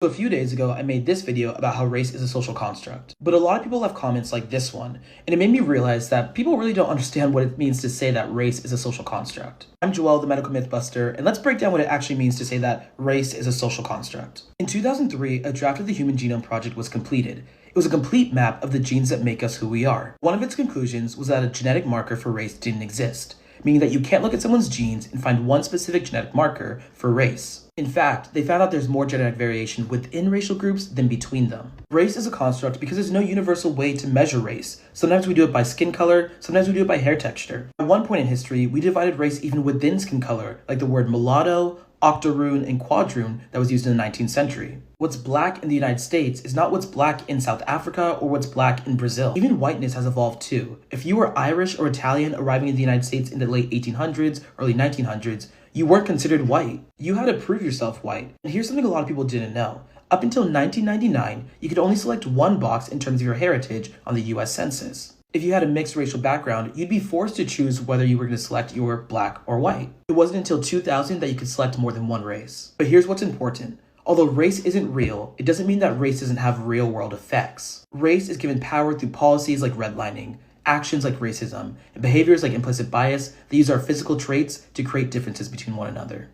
So a few days ago, I made this video about how race is a social construct. But a lot of people left comments like this one, and it made me realize that people really don't understand what it means to say that race is a social construct. I'm Joel, the Medical Mythbuster, and let's break down what it actually means to say that race is a social construct. In 2003, a draft of the Human Genome Project was completed. It was a complete map of the genes that make us who we are. One of its conclusions was that a genetic marker for race didn't exist, meaning that you can't look at someone's genes and find one specific genetic marker for race. In fact, they found out there's more genetic variation within racial groups than between them. Race is a construct because there's no universal way to measure race. Sometimes we do it by skin color, sometimes we do it by hair texture. At one point in history, we divided race even within skin color, like the word mulatto, octoroon, and quadroon that was used in the 19th century. What's black in the United States is not what's black in South Africa or what's black in Brazil. Even whiteness has evolved too. If you were Irish or Italian arriving in the United States in the late 1800s, early 1900s, you weren't considered white. You had to prove yourself white. And here's something a lot of people didn't know. Up until 1999, you could only select one box in terms of your heritage on the US Census. If you had a mixed racial background, you'd be forced to choose whether you were going to select your black or white. It wasn't until 2000 that you could select more than one race. But here's what's important. Although race isn't real, it doesn't mean that race doesn't have real-world effects. Race is given power through policies like redlining, actions like racism, and behaviors like implicit bias that use our physical traits to create differences between one another.